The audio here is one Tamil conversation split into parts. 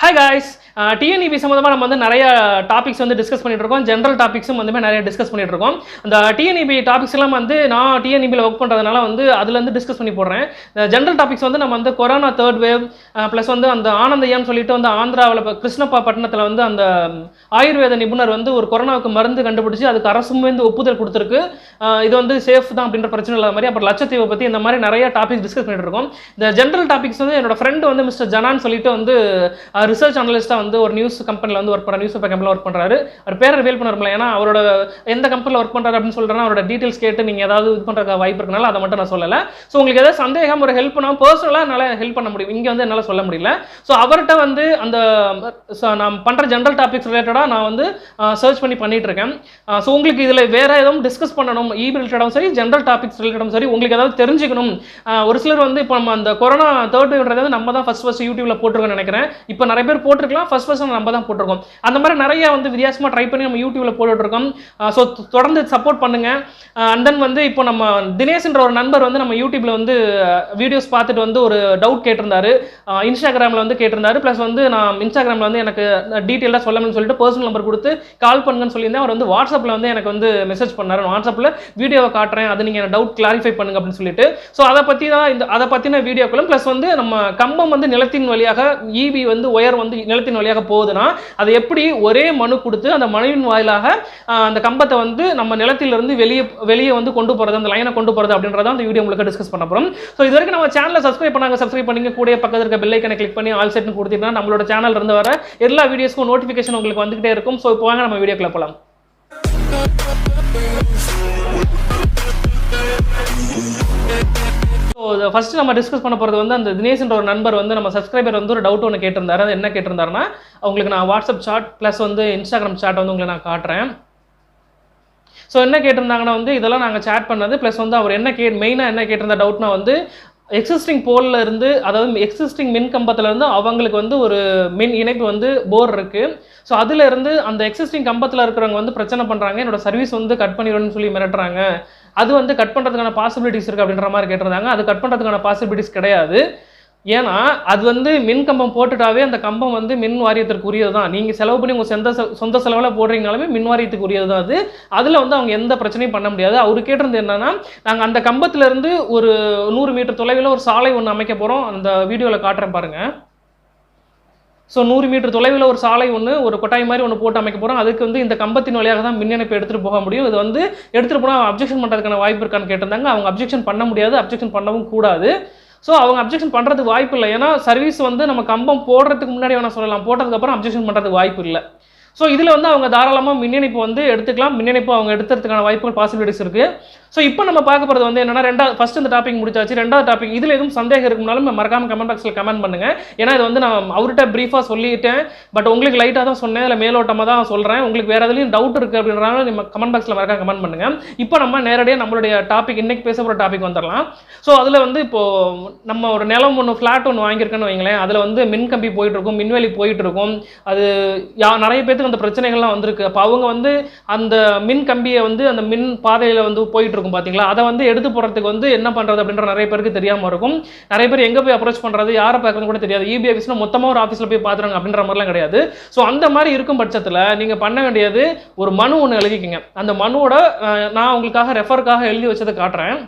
Hi guys, TNEB சம்பந்தமா நம்ம வந்து நிறைய டாபிக்ஸ் வந்து டிஸ்கஸ் பண்ணிட்டு இருக்கோம். ஜெனரல் டாபிக்ஸும் வந்து நிறைய டிஸ்கஸ் பண்ணிட்டு இருக்கோம். அந்த TNEB டாபிக்ஸ் எல்லாம் வந்து நான் TNEB ல வர்க் பண்றதனால வந்து அதுல இருந்து டிஸ்கஸ் பண்ணி போடுறேன். ஜெனரல் டாபிக்ஸ் வந்து நம்ம வந்து கொரோனா தேர்ட் வேவ் பிளஸ் வந்து அந்த ஆனந்தயம் சொல்லிட்டு வந்து ஆந்திராவில் கிருஷ்ணப்பா பட்டணத்தில் வந்து அந்த ஆயுர்வேத நிபுணர் வந்து ஒரு கொரோனாவுக்கு மருந்து கண்டுபிடிச்சு அதுக்கு அரசும் வந்து ஒப்புதல் கொடுத்துருக்கு. இது வந்து சேஃப் தான் அப்படின்ற பிரச்சனை இல்லாத மாதிரி அப்புறம் லட்சத்தீவை பற்றி இந்த மாதிரி நிறைய டாபிக்ஸ் டிஸ்கஸ் பண்ணிட்டு இருக்கோம். இந்த ஜெனரல் டாபிக்ஸ் வந்து என்னோட ஃப்ரெண்டு வந்து மிஸ்டர் ஜனான் சொல்லிட்டு வந்து ரிசர்ச் அனலிஸ்ட்டாக வந்து ஒரு நியூஸ் கம்பெனியில் வந்து ஒர்க் பண்ணுற நியூஸ் பேப்பர் கம்பெனியில் ஒர்க் பண்ணுறாரு. அவர் பேரை ரிவீல் பண்ண வரல, ஏன்னா அவரோட எந்த கம்பெனியில் ஒர்க் பண்ணுறாரு அப்படின்னு சொல்கிறேன்னா அவரோட டீட்டெயில்ஸ் கேட்டு நீங்கள் ஏதாவது இது பண்ணுற வாய்ப்பு இருக்கனால அதை மட்டும் நான் சொல்லலை. ஸோ உங்களுக்கு ஏதாவது சந்தேகம் ஒரு ஹெல்ப் பண்ணால் பர்சனலாக என்னால் ஹெல்ப் பண்ண முடியும், இங்கே வந்து என்னால் சொல்ல முடியல. ஸோ அவர்கிட்ட வந்து அந்த நான் பண்ணுற ஜெனரல் டாபிக்ஸ் ரிலேட்டடாக நான் வந்து சர்ச் பண்ணிட்டு இருக்கேன். ஸோ உங்களுக்கு இதில் வேறு எதுவும் டிஸ்கஸ் பண்ணணும், இபி ரிலேட்டடாகவும் சரி ஜெனரல் டாபிக்ஸ் ரிலேட்டடும் சரி, உங்களுக்கு ஏதாவது தெரிஞ்சுக்கணும். ஒரு சிலர் வந்து இப்போ நம்ம அந்த கொரோனா தேர்ட் வேவ்ன்றது நம்ம தான் ஃபர்ஸ்ட் யூடியூப்ல போட்டிருக்கோம்னு நினைக்கிறேன். இப்போ நிறைய பேர் போட்டிருக்கலாம், ஃபர்ஸ்ட் நம்ம தான் போட்டிருக்கோம். அந்த மாதிரி நிறைய வந்து வித்தியாசமாக ட்ரை பண்ணி நம்ம யூடியூப்ல போட்டுட்டு இருக்கோம். ஸோ தொடர்ந்து சப்போர்ட் பண்ணுங்க. அண்ட் தென் வந்து இப்போ நம்ம தினேஷ்ன்ற ஒரு நண்பர் வந்து நம்ம யூடியூப்ல வந்து வீடியோஸ் பார்த்துட்டு வந்து ஒரு டவுட் கேட்டிருந்தாரு, இன்ஸ்டாகிராமில் வந்து கேட்டிருந்தாரு. ப்ளஸ் வந்து நான் இன்ஸ்டாகிராமில் வந்து எனக்கு டீட்டெயிலாக சொல்லணும்னு சொல்லிட்டு பர்சனல் நம்பர் கொடுத்து கால் பண்ணுங்கன்னு சொல்லியிருந்தேன். அவர் வந்து வாட்ஸ்அப்பில் வந்து எனக்கு வந்து மெசேஜ் பண்ணாரு, வாட்ஸ்அப்பில் வீடியோவை காட்டுறேன், அது நீங்கள் டவுட் கிளாரிஃபை பண்ணுங்க அப்படின்னு சொல்லிட்டு. ஸோ அதை பற்றி தான் அதை பற்றின வீடியோக்களும் ப்ளஸ் வந்து நம்ம கம்பம் வந்து நிலத்தின் வழியாக ஈபி வந்து ஒயர் வந்து நிலத்தின் வழியாக போகுதுன்னா அது எப்படி ஒரே மனு கொடுத்து அந்த மனுவின் வாயிலாக அந்த கம்பத்தை வந்து நம்ம நிலத்திலிருந்து வெளியே வந்து கொண்டு போகிறது, அந்த லைனை கொண்டு போகிறது அப்படின்றத அந்த வீடியோ உங்களுக்கு டிஸ்கஸ் பண்ண போகிறோம். ஸோ இது வரைக்கும் நம்ம சேனலை சப்ஸ்கிரைப் பண்ணிங்க, கூட பக்கத்தில் இருக்க பெல் ஐக்கனை கிளிக் பண்ணி ஆல் செட்னு கொடுத்தீங்கன்னா நம்மளோட சேனல் இருந்து வர எல்லா வீடியோஸ்க்கும் நோட்டிஃபிகேஷன் உங்களுக்கு வந்துகிட்டே இருக்கும். ஸோ இப்போ வாங்க நம்ம வீடியோக்குள்ள போகலாம். ஸோ ஃபர்ஸ்ட் நம்ம டிஸ்கஸ் பண்ண போகிறது வந்து அந்த தினேஷ்ன்ற ஒரு நண்பர் வந்து நம்ம சப்ஸ்கிரைபர் வந்து ஒரு டவுட் ஒன்று கேட்டிருந்தாரு. அது என்ன கேட்டிருந்தாருன்னா, உங்களுக்கு நான் வாட்ஸ்அப் சாட் ப்ளஸ் வந்து இன்ஸ்டாகிராம் சாட் வந்து உங்களுக்கு நான் காட்டுறேன். ஸோ என்ன கேட்டிருந்தாங்கன்னா வந்து இதெல்லாம் நாங்கள் சேட் பண்ணது ப்ளஸ் வந்து அவர் மெயினாக என்ன கேட்டிருந்த டவுட்னா வந்து எக்ஸிஸ்டிங் போலில் இருந்து, அதாவது எக்ஸிஸ்டிங் மின் கம்பத்தில் இருந்து அவங்களுக்கு வந்து ஒரு மின் இணைப்பு வந்து போர் இருக்குது. ஸோ அதில் இருந்து அந்த எக்ஸிஸ்டிங் கம்பத்தில் இருக்கிறவங்க வந்து பிரச்சனை பண்ணுறாங்க, என்னோட சர்வீஸ் வந்து கட் பண்ணிடுன்னு சொல்லி மிரட்டுறாங்க. அது வந்து கட் பண்ணுறதுக்கான பாசிபிலிட்டிஸ் இருக்குது அப்படின்ற மாதிரி கேட்டிருந்தாங்க. அது கட் பண்ணுறதுக்கான பாசிபிலிட்டிஸ் கிடையாது. ஏன்னா அது வந்து மின் கம்பம் போட்டுட்டாவே அந்த கம்பம் வந்து மின் வாரியத்திற்கு உரியது தான். நீங்கள் செலவு பண்ணி உங்கள் சொந்த செலவில் போடுறீங்கனாலுமே மின் வாரியத்துக்கு உரியது தான் அது. அதில் வந்து அவங்க எந்த பிரச்சனையும் பண்ண முடியாது. அவர் கேட்டிருந்தது என்னன்னா, நாங்கள் அந்த கம்பத்திலேருந்து ஒரு 100 மீட்டர் தொலைவில் ஒரு சாலை ஒன்று அமைக்க போகிறோம், அந்த வீடியோவில் காட்டுறேன் பாருங்கள். ஸோ 100 மீட்டர் தொலைவில் ஒரு சாலை ஒன்று, ஒரு கொட்டாய் மாதிரி ஒன்று போட்டு அமைக்க போகிறோம். அதுக்கு வந்து இந்த கம்பத்தின் வழியாக தான் மின் இணைப்பு எடுத்துகிட்டு போக முடியும். இது வந்து எடுத்துகிட்டு போனால் அப்ஜெக்ஷன் பண்ணுறதுக்கான வாய்ப்பு இருக்கான்னு கேட்டிருந்தாங்க. அவங்க அப்ஜெக்ஷன் பண்ண முடியாது, அப்ஜெக்ஷன் பண்ணவும் கூடாது. ஸோ அவங்க அப்ஜெக்ஷன் பண்ணுறதுக்கு வாய்ப்பு இல்லை. ஏன்னா சர்வீஸ் வந்து நம்ம கம்பம் போடுறதுக்கு முன்னாடி வேணால் சொல்லலாம், போட்டதுக்கப்புறம் அப்ஜெக்ஷன் பண்ணுறதுக்கு வாய்ப்பு இல்லை. ஸோ இதில் வந்து அவங்க தாராளமாக மின் இணைப்பு வந்து எடுத்துக்கலாம். மின் இணைப்பு அவங்க எடுத்துறதுக்கான வாய்ப்புகள் பாசிபிலிட்டிஸ் இருக்குது. ஸோ இப்போ நம்ம பார்க்க போகிறது வந்து என்னன்னா, ஃபர்ஸ்ட் இந்த டாபிக் முடிச்சாச்சு. ரெண்டாவது டாபிக், இதில் எதுவும் சந்தேகம் இருக்குனாலும் மறக்காம கமெண்ட் பாக்ஸில் கமெண்ட் பண்ணுங்க. ஏன்னா இது வந்து நான் அவர்கிட்ட ப்ரீஃபாக சொல்லிட்டேன், பட் உங்களுக்கு லைட்டாக தான் சொன்னேன், இல்லை மேலோட்டமாக தான் சொல்கிறேன். உங்களுக்கு வேறு எதுலையும் டவுட் இருக்குது அப்படின்றனால நம்ம கமெண்ட் பாக்ஸில் மறக்காம கமெண்ட் பண்ணுங்க. இப்போ நம்ம நேரடியாக நம்மளுடைய டாபிக், இன்னைக்கு பேச போகிற டாபிக் வந்துடலாம். ஸோ அதில் வந்து இப்போது நம்ம ஒரு நிலம் ஒன்று ஃப்ளாட் ஒன்று வாங்கியிருக்கேன்னு வைங்களேன், அதில் வந்து மின் கம்பி போயிட்டு இருக்கும், மின்வெளி போயிட்டு இருக்கும். அது நிறைய பேருக்கு அந்த பிரச்சனைகள்லாம் வந்திருக்கு. அப்போ அவங்க வந்து அந்த மின் கம்பியை வந்து அந்த மின் பாதையில் வந்து போயிட்டு இருக்கும் பார்த்தீங்களா, அதை வந்து எடுத்து போகிறதுக்கு வந்து என்ன பண்ணுறது அப்படின்ற நிறைய பேருக்கு தெரியாமல் இருக்கும். நிறைய பேர் எங்கே போய் அப்ரோச் பண்ணுறது, யாரை பார்க்கறது கூட தெரியாது. இபி ஆஃபீஸ்னா மொத்தமாக ஒரு ஆஃபீஸில் போய் பார்த்துறாங்க அப்படின்ற மாதிரிலாம் கிடையாது. ஸோ அந்த மாதிரி இருக்கும் பட்சத்தில் நீங்கள் பண்ண வேண்டியது, ஒரு மனு ஒன்று எழுதிக்கிங்க. அந்த மனுவோட நான் உங்களுக்காக ரெஃபருக்காக எழுதி வச்சதை காட்டுறேன்.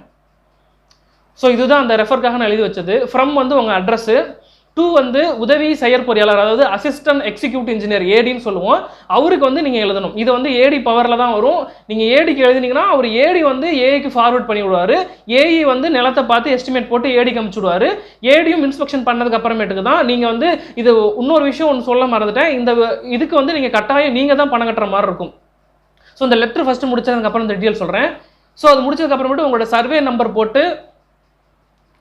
ஸோ இதுதான் அந்த ரெஃபருக்காக நான் எழுதி வச்சது. ஃப்ரம் வந்து உங்கள் அட்ரஸ்ஸு, 2 வந்து உதவி செயற்பொறியாளர், அதாவது அசிஸ்டன்ட் எக்ஸிக்யூட்டிவ் இன்ஜினியர் ஏடின்னு சொல்லுவோம், அவருக்கு வந்து நீங்கள் எழுதணும். இது வந்து ஏடி பவரில் தான் வரும். நீங்கள் ஏடிக்கு எழுதினீங்கன்னா அவர் ஏடி வந்து ஏஐக்கு ஃபார்வர்ட் பண்ணி விடுவார். ஏஇ வந்து நிலத்தை பார்த்து எஸ்டிமேட் போட்டு ஏடிக்கு அனுப்பிச்சு விடுவார். ஏடியும் இன்ஸ்பெக்ஷன் பண்ணதுக்கு அப்புறமேட்டுக்கு தான் நீங்கள் வந்து, இது இன்னொரு விஷயம் ஒன்று சொல்ல மறந்துட்டேன், இந்த இதுக்கு வந்து நீங்கள் கட்டாயம் நீங்கள் தான் பணம் கட்டுற மாதிரி இருக்கும். ஸோ இந்த லெட்டர் ஃபஸ்ட்டு முடிச்சதுக்கப்புறம் இந்த டீட்டெயில் சொல்கிறேன். ஸோ அது முடிச்சதுக்கப்புறமேட்டு உங்களோட சர்வே நம்பர் போட்டு,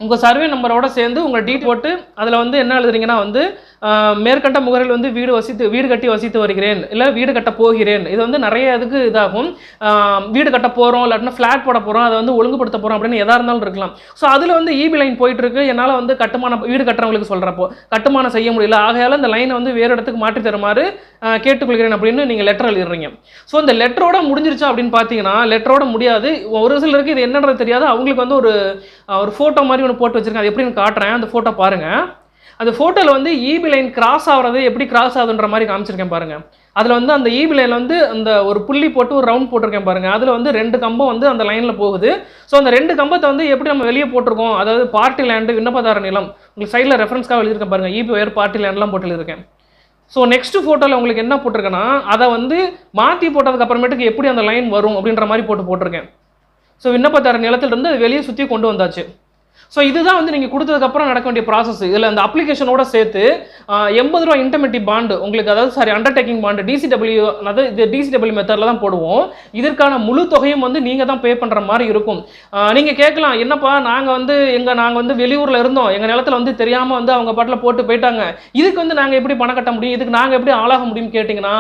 உங்கள் சர்வே நம்பரோட சேர்ந்து உங்கள் டீட் போட்டு அதில் வந்து என்ன எழுதுறீங்கன்னா வந்து மேற்கண்ட முகரில் வந்து வீடு கட்டி வசித்து வருகிறேன், இல்லை வீடு கட்ட போகிறேன். இது வந்து நிறைய இதுக்கு இதாகும். வீடு கட்ட போகிறோம், இல்லாட்டினா ஃப்ளாட் போட போகிறோம், அதை வந்து ஒழுங்குபடுத்த போகிறோம் அப்படின்னு எதாக இருந்தாலும் இருக்கலாம். ஸோ அதில் வந்து இபி லைன் போயிட்டுருக்கு, என்னால் வந்து வீடு கட்டுறவங்களுக்கு சொல்கிறப்போ கட்டுமானம் செய்ய முடியல, ஆகையால் இந்த லைனை வந்து வேறு இடத்துக்கு மாற்றி தருமாறு கேட்டுக்கொள்கிறேன் அப்படின்னு நீங்கள் லெட்டர் எழுதிடுறீங்க. ஸோ இந்த லெட்டரோட முடிஞ்சிருச்சா அப்படின்னு பார்த்தீங்கன்னா லெட்டரோட முடியாது. ஒரு சிலருக்கு இது என்னன்றது தெரியாது. அவங்களுக்கு வந்து ஒரு ஃபோட்டோ மாதிரி ஒன்று போட்டு வச்சிருக்கேன், அது எப்படின்னு காட்டுறேன். அந்த ஃபோட்டோ பாருங்கள். அந்த ஃபோட்டோவில் வந்து ஈபி லைன் கிராஸ் ஆகிறது எப்படி கிராஸ் ஆகுதுன்ற மாதிரி காமிச்சிருக்கேன் பாருங்கள். அதில் வந்து அந்த ஈபி லைனில் வந்து அந்த ஒரு புள்ளி போட்டு ஒரு ரவுண்ட் போட்டிருக்கேன் பாருங்கள். அதில் வந்து 2 கம்பம் வந்து அந்த லைனில் போகுது. ஸோ அந்த 2 கம்பத்தை வந்து எப்படி நம்ம வெளியே போட்டிருக்கோம், அதாவது பார்ட்டி லேண்டு விண்ணப்பதார நிலம், உங்களுக்கு சைடில் ரெஃபரன்ஸ்க்காக எழுதியிருக்கேன் பாருங்கள், இபி ஒயர் பார்ட்டி லேண்ட்லாம் போட்டு எழுதியிருக்கேன். ஸோ நெக்ஸ்ட் ஃபோட்டோவில் உங்களுக்கு என்ன போட்டிருக்கேன்னா அதை வந்து மாற்றி போட்டதுக்கு அப்புறமேட்டுக்கு எப்படி அந்த லைன் வரும் அப்படின்ற மாதிரி போட்டிருக்கேன். ஸோ விண்ணப்பதார நிலத்திலிருந்து அது வெளியே சுற்றி கொண்டு வந்தாச்சு. ஸோ இதுதான் வந்து நீங்கள் கொடுத்ததுக்கப்புறம் நடக்க வேண்டிய ப்ராசஸ். இதில் அந்த அப்ளிகேஷனோட சேர்த்து 80 ரூபா இன்டர்மெட்டி பாண்டு உங்களுக்கு, அதாவது அண்டர்டேக்கிங் பாண்டு டிசிடபிள்யூ, அதாவது இது டிசிடபிள்யூ மெத்தடில் தான் போடுவோம். இதற்கான முழு தொகையும் வந்து நீங்கள் தான் பே பண்ணுற மாதிரி இருக்கும். நீங்கள் கேட்கலாம், என்னப்பா நாங்கள் வந்து வெளியூரில் இருந்தோம், எங்கள் நிலத்தில் வந்து தெரியாமல் வந்து அவங்க பாட்டில் போட்டு போயிட்டாங்க, இதுக்கு வந்து நாங்கள் எப்படி பணம் கட்ட முடியும், இதுக்கு நாங்கள் எப்படி ஆளாக முடியும்னு கேட்டிங்கன்னா,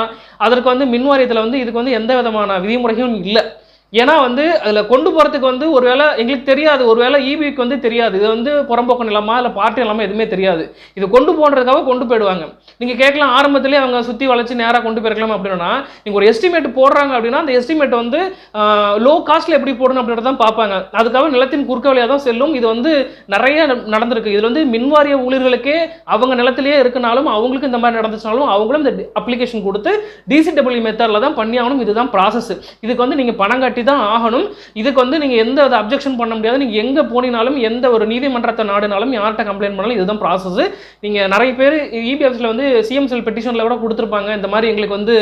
அதற்கு வந்து மின் வாரியத்தில் வந்து இதுக்கு வந்து எந்த விதமான விதிமுறைகளும் இல்லை. ஏன்னா வந்து அதில் கொண்டு போகிறதுக்கு வந்து ஒருவேளை எங்களுக்கு தெரியாது, ஒருவேளை ஈபிக்கு வந்து தெரியாது, இது வந்து புறம்போக்கு நிலமா இல்லை பார்ட்டி நிலமா எதுவுமே தெரியாது, இது கொண்டு போன்றதுக்காக கொண்டு போயிடுவாங்க. நீங்கள் கேட்கலாம், ஆரம்பத்திலே அவங்க சுற்றி வளைச்சி நேராக கொண்டு போயிருக்கலாம் அப்படின்னா, நீங்கள் ஒரு எஸ்டிமேட் போடுறாங்க அப்படின்னா அந்த எஸ்டிமேட் வந்து லோ காஸ்ட்டில் எப்படி போடணும் அப்படின்றத தான் பார்ப்பாங்க. அதுக்காக நிலத்தின் குறுக்க வழியாக தான் செல்லும். இது வந்து நிறைய நடந்திருக்கு. இதில் வந்து மின்வாரிய ஊழியர்களுக்கே அவங்க நிலத்திலேயே இருக்குனாலும் அவங்களுக்கு இந்த மாதிரி நடந்துச்சுனாலும் அவங்களும் இந்த அப்ளிகேஷன் கொடுத்து டிசிடபிள்யூ மெத்தடில் தான் பண்ணி ஆகணும். இதுதான் ப்ராசஸ். இதுக்கு வந்து நீங்கள் பணம் கட்டி தான் ஆகணும். இதுக்கு வந்து நீங்க எந்த அப்ஜெக்ஷன் பண்ண முடியாது. நீங்க எங்க போனினாலும் எந்த ஒரு நீதிமன்றத்தை நாடுனாலும் யார்கிட்ட கம்ப்ளைண்ட் பண்ணாலும் இதுதான் ப்ராசஸ். நீங்க நிறைய பேர் இபி ஆஃபீஸ்ல வந்து சிஎம் செல் பெட்டிஷன்ல கூட கொடுத்துருப்பாங்க, இந்த மாதிரி எங்களுக்கு வந்து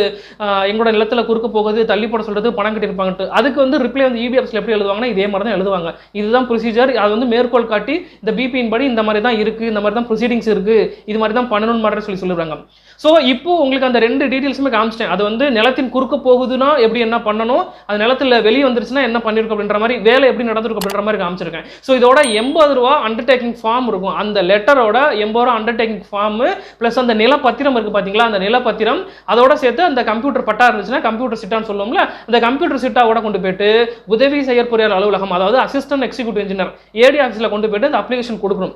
எங்களோட நிலத்துல குறுக்க போகுது, தள்ளி போட சொல்றது, பணம் கட்டிருப்பாங்க. அதுக்கு வந்து ரிப்ளை வந்து இபி ஆஃபீஸ்ல எப்படி எழுதுவாங்கன்னா இதே மாதிரி தான் எழுதுவாங்க. இதுதான் ப்ரொசீஜர். அது வந்து மேற்கோள் காட்டி இந்த பிபியின் படி இந்த மாதிரி தான் இருக்கு, இந்த மாதிரி தான் ப்ரொசீடிங்ஸ் இருக்கு, இது மாதிரி தான் பண்ணணும்னு மாதிரி சொல்லுவாங்க. ஸோ இப்போ உங்களுக்கு அந்த 2 டீட்டெயில்ஸுமே காமிச்சிட்டேன். அது வந்து நிலத்தின் குறுக்க போகுதுன்னா எப்படி என்ன பண்ணணும், அது நிலத்தில் வெளியே வந்துருச்சுன்னா என்ன பண்ணிருக்கும் அப்படின்ற மாதிரி, வேலை எப்படி நடந்திருக்கும் அப்படின்ற மாதிரி காமிச்சிருக்கேன். ஸோ இதோட 80 ரூபா அண்டர்டேக்கிங் ஃபார்ம் இருக்கும். அந்த லெட்டரோட 80 ரூபா அண்டர்டேக்கிங் ஃபார்ம் ப்ளஸ் அந்த நிலப்பத்திரம் இருக்கு பார்த்தீங்களா, அந்த நிலப்பத்திரம் அதோட சேர்த்து அந்த கம்ப்யூட்டர் பட்டா இருந்துச்சுன்னா கம்ப்யூட்டர் சிட்டான்னு சொல்லுவோம்ல, அந்த கம்ப்யூட்டர் சிட்டாவோட கொண்டு போயிட்டு உதவி செயற்பொறியாளர் அலுவலகம், அதாவது அசிஸ்டன்ட் எக்ஸிக்யூட்டிவ் இன்ஜினியர் ஏடி ஆஃபீஸில் கொண்டு போயிட்டு அந்த அப்ளிகேஷன் கொடுக்கணும்.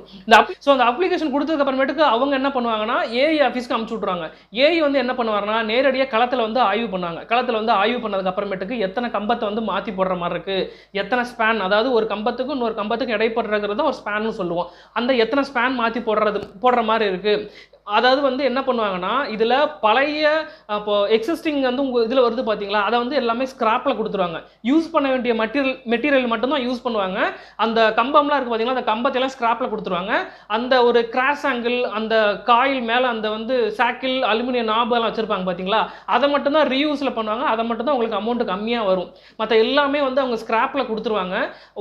அந்த அப்ளிகேஷன் கொடுத்ததுக்கு அப்புறமேட்டுக்கு அவங்க என்ன பண்ணுவாங்கன்னா ஏஇ ஆஃபீஸ்க்கு அனுப்பிச்சு விட்ருவாங்க. ஏஇ வந்து என்ன பண்ணுவாருன்னா நேரடியாக களத்தில் வந்து ஆய்வு பண்ணுவாங்க. களத்தில் வந்து ஆய்வு பண்ணதுக்கு அப்புறமேட்டுக்கு எத்தனை கம்பத்தை வந்து மாற்றி போடுற மாதிரி இருக்கு, எத்தனை ஸ்பேன், அதாவது ஒரு கம்பத்துக்கும் இன்னொரு கம்பத்துக்கும் இடைப்படுறது ஒரு ஸ்பேன் சொல்லுவோம், அந்த எத்தனை ஸ்பேன் மாற்றி போடுற மாதிரி இருக்கு. அதாவது வந்து என்ன பண்ணுவாங்கன்னா இதில் பழைய இப்போ எக்ஸிஸ்டிங் வந்து உங்கள் இதில் வருது பார்த்தீங்களா, அதை வந்து எல்லாமே ஸ்கிராப்பில் கொடுத்துருவாங்க. யூஸ் பண்ண வேண்டிய மெட்டீரியல் மட்டும்தான் யூஸ் பண்ணுவாங்க. அந்த கம்பம்லாம் இருக்குது பார்த்தீங்களா, அந்த கம்பத்தையெல்லாம் ஸ்கிராப்பில் கொடுத்துருவாங்க. அந்த ஒரு கிராஸ் ஆங்கிள், அந்த காயில் மேலே அந்த வந்து சாக்கிள் அலுமினியம் நாபெல்லாம் வச்சுருப்பாங்க பார்த்தீங்களா, அதை மட்டும்தான் ரீயூஸில் பண்ணுவாங்க. அதை மட்டும்தான் உங்களுக்கு அமௌண்ட்டு கம்மியாக வரும். மற்ற எல்லாமே வந்து அவங்க ஸ்கிராப்பில் கொடுத்துருவாங்க.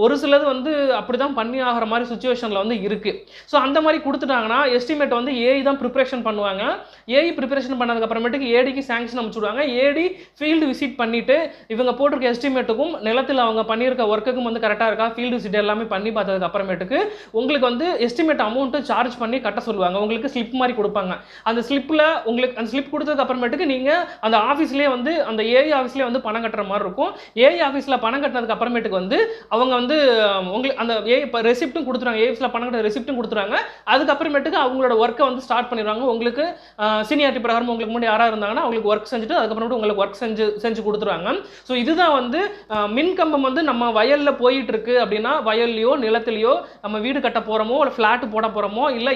ஒரு சிலது வந்து அப்படி தான் பண்ணி ஆகிற மாதிரி சுச்சுவேஷனில் வந்து இருக்குது. ஸோ அந்த மாதிரி கொடுத்துட்டாங்கன்னா எஸ்டிமேட் வந்து ஏஐ தான் ப்ரிப்பரேஷன் பண்ணுவாங்க. ஏஐ ப்ரிப்பரேஷன் பண்ணதுக்கு அப்புறமேட்டுக்கு ஏடிக்கு சாங்ஷன் அனுப்பிச்சுடுவாங்க. ஏடி ஃபீல்டு விசிட் பண்ணிட்டு இவங்க போட்டிருக்க எஸ்டிமேட்டுக்கும் நிலத்தில் அவங்க பண்ணியிருக்க ஒர்க்குக்கும் வந்து கரெக்டாக இருக்கா, ஃபீல்டு விசிட் எல்லாமே பண்ணி பார்த்ததுக்கு அப்புறமேட்டுக்கு உங்களுக்கு வந்து எஸ்டிமேட் அமௌண்ட்டு சார்ஜ் பண்ணி கட்ட சொல்லுவாங்க. உங்களுக்கு ஸ்லிப் மாதிரி கொடுப்பாங்க. அந்த ஸ்லிப்பில் உங்களுக்கு அந்த ஸ்லிப் கொடுத்ததுக்கு அப்புறமேட்டுக்கு நீங்கள் அந்த ஆஃபீஸ்லேயே வந்து அந்த ஏஐ ஆஃபீஸ்லேயே வந்து பணம் கட்டுற மாதிரி இருக்கும். ஏஐ ஆஃபீஸில் பணம் கட்டினதுக்கு அப்புறமேட்டுக்கு வந்து அவங்க வந்து உங்களுக்கு அந்த ஏஐ ரெசிப்ட்டும் கொடுத்துருவாங்க. ஏஐ ஆஃபீஸில் பணம் கட்ட ரெசிப்ட்டும் கொடுத்துருவாங்க. அதுக்கப்புறமேட்டுக்கு அவங்களோட ஒர்க்கை வந்து ஸ்டார்ட் பண்ணிடுவாங்க. உங்களுக்கு சீனியாரிட்டி பிரகாரம் உங்களுக்கு முன்னாடி யாராக இருந்தாங்கன்னா அவங்களுக்கு ஒர்க் செஞ்சுட்டு அதுக்கப்புறம் உங்களுக்கு ஒர்க் செஞ்சு கொடுத்துருவாங்க. ஸோ இதுதான் வந்து மின்கம்பம் வந்து நம்ம வயலில் போயிட்டு இருக்கு அப்படின்னா, வயல்லையோ நிலத்திலையோ நம்ம வீடு கட்ட போகிறோமோ இல்லை ஃப்ளாட்டு போட போகிறோமோ இல்லை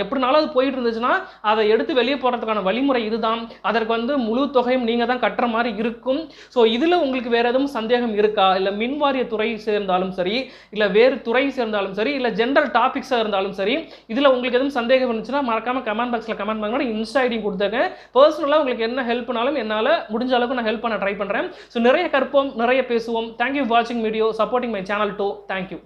எப்படினாலும் அது போயிட்டு இருந்துச்சுன்னா அதை எடுத்து வெளியே போகிறதுக்கான வழிமுறை இதுதான். அதற்கு வந்து முழு தொகையும் நீங்கள் தான் கட்டுற மாதிரி இருக்கும். ஸோ இதில் உங்களுக்கு வேறு எதுவும் சந்தேகம் இருக்கா, இல்லை மின்வாரிய துறை சேர்ந்தாலும் சரி, இல்லை வேறு துறை சேர்ந்தாலும் சரி, இல்லை ஜென்ரல் டாபிக்ஸாக இருந்தாலும் சரி, இதில் உங்களுக்கு எதுவும் சந்தேகம் இருந்துச்சுன்னா மறக்காம கமெண்ட் பாக்ஸில் கமெண்ட் பண்ணுங்க. இன்ஸ்டா ஐடி கொடுத்துருக்கேன். பர்சனலாக உங்களுக்கு என்ன ஹெல்ப்னாலும் என்னால் முடிஞ்ச அளவுக்கு நான் ஹெல்ப் பண்ண ட்ரை பண்ணுறேன். ஸோ நிறைய கற்போம், நிறைய பேசுவோம். தேங்க்யூ ஃபார் வாட்சிங் video, supporting my channel too. Thank you.